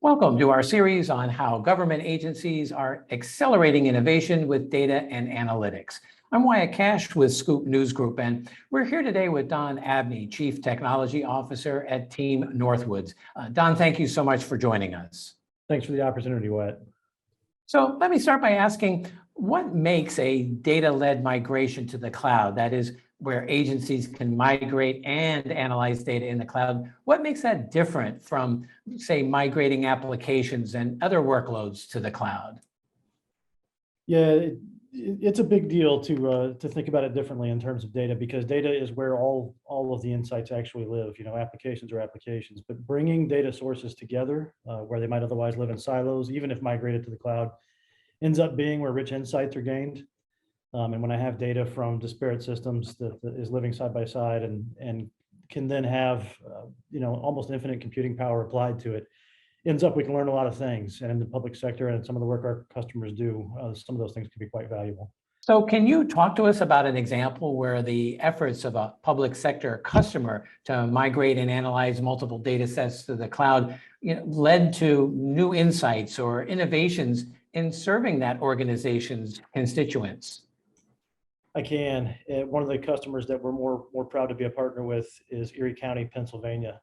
Welcome to our series on how government agencies are accelerating innovation with data and analytics. I'm Wyatt Cash with Scoop News Group, and we're here today with Don Abney, Chief Technology Officer at Team Northwoods. Don, thank you so much for joining us. Thanks for the opportunity, Wyatt. So let me start by asking, what makes a data-led migration to the cloud? That is, where agencies can migrate and analyze data in the cloud. What makes that different from, say, migrating applications and other workloads to the cloud? Yeah, it's a big deal to think about it differently in terms of data, because data is where all of the insights actually live. You know, applications are applications, but bringing data sources together where they might otherwise live in silos, even if migrated to the cloud, ends up being where rich insights are gained. And when I have data from disparate systems that is living side by side and can then have almost infinite computing power applied to it, ends up we can learn a lot of things. And in the public sector and some of the work our customers do, some of those things can be quite valuable. So can you talk to us about an example where the efforts of a public sector customer to migrate and analyze multiple data sets to the cloud led to new insights or innovations in serving that organization's constituents? I can. One of the customers that we're more proud to be a partner with is Erie County, Pennsylvania.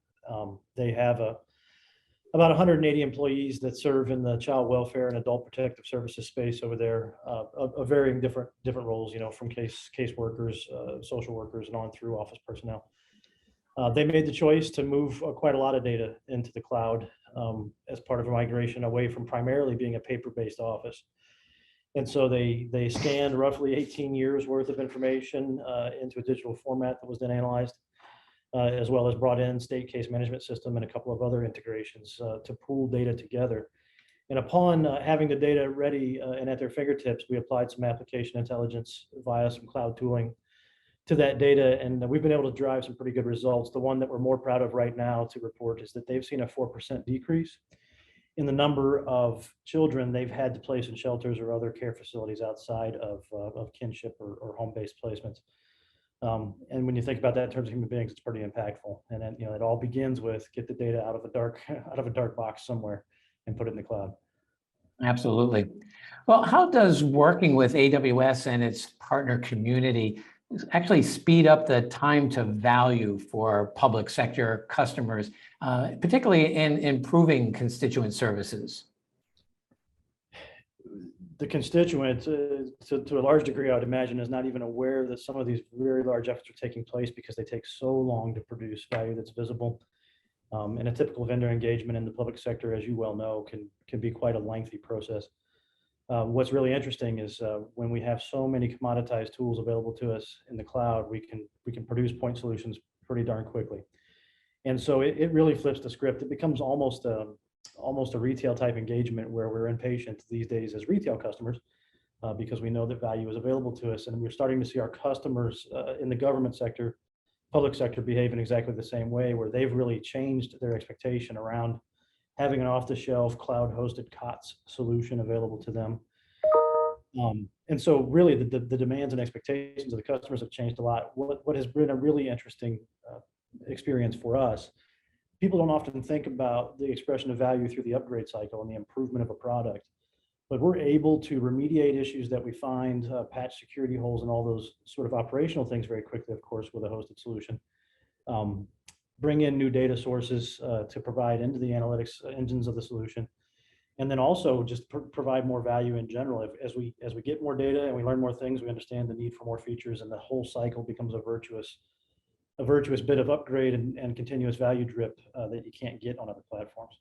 They have about 180 employees that serve in the child welfare and adult protective services space over there, of varying different roles, from caseworkers, social workers, and on through office personnel. They made the choice to move quite a lot of data into the cloud as part of a migration away from primarily being a paper-based office. And so they scanned roughly 18 years worth of information into a digital format that was then analyzed, as well as brought in state case management system and a couple of other integrations to pool data together. And upon having the data ready and at their fingertips, we applied some application intelligence via some cloud tooling to that data. And we've been able to drive some pretty good results. The one that we're more proud of right now to report is that they've seen a 4% decrease in the number of children they've had to place in shelters or other care facilities outside of kinship or home-based placements. And when you think about that in terms of human beings, it's pretty impactful. And then, it all begins with get the data out of a dark box somewhere and put it in the cloud. Absolutely. Well, how does working with AWS and its partner community actually speed up the time to value for public sector customers, particularly in improving constituent services? The constituent, to a large degree, I would imagine, is not even aware that some of these very large efforts are taking place because they take so long to produce value that's visible. And a typical vendor engagement in the public sector, as you well know, can be quite a lengthy process. What's really interesting is when we have so many commoditized tools available to us in the cloud, we can produce point solutions pretty darn quickly. And so it really flips the script. It becomes almost a retail type engagement where we're impatient these days as retail customers because we know that value is available to us. And we're starting to see our customers in the government sector, public sector behave in exactly the same way, where they've really changed their expectation around having an off-the-shelf cloud-hosted COTS solution available to them. And so really the demands and expectations of the customers have changed a lot. What has been a really interesting experience for us, people don't often think about the expression of value through the upgrade cycle and the improvement of a product, but we're able to remediate issues that we find, patch security holes and all those sort of operational things very quickly, of course, with a hosted solution. Bring in new data sources to provide into the analytics engines of the solution, and then also just provide more value in general. As we get more data and we learn more things, we understand the need for more features, and the whole cycle becomes a virtuous bit of upgrade and continuous value drip that you can't get on other platforms.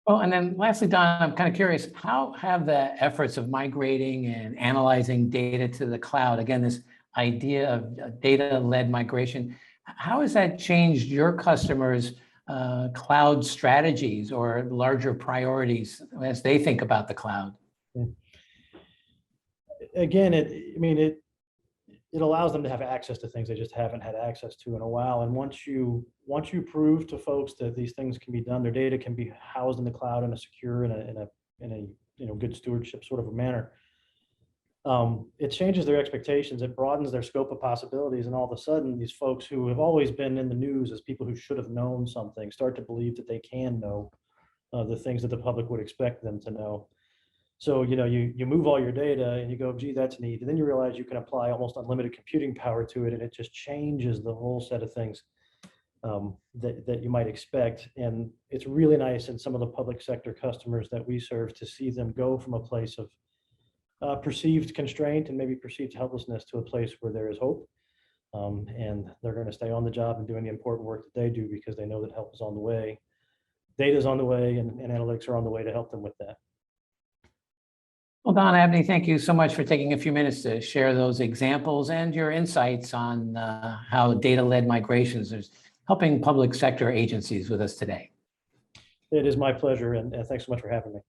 Well, and then lastly, Don, I'm kind of curious, how have the efforts of migrating and analyzing data to the cloud, again, this idea of data-led migration, how has that changed your customers' cloud strategies or larger priorities as they think about the cloud? Again, it allows them to have access to things they just haven't had access to in a while. And once you prove to folks that these things can be done, their data can be housed in the cloud in a secure, in a good stewardship sort of a manner, It changes their expectations. It broadens their scope of possibilities. And all of a sudden, these folks who have always been in the news as people who should have known something start to believe that they can know the things that the public would expect them to know. So, you move all your data and you go, gee, that's neat. And then you realize you can apply almost unlimited computing power to it. And it just changes the whole set of things that you might expect. And it's really nice in some of the public sector customers that we serve to see them go from a place of perceived constraint and maybe perceived helplessness to a place where there is hope. And they're going to stay on the job and doing the important work that they do because they know that help is on the way. Data is on the way, and analytics are on the way to help them with that. Well, Don, Abney, thank you so much for taking a few minutes to share those examples and your insights on how data-led migrations is helping public sector agencies with us today. It is my pleasure, and thanks so much for having me.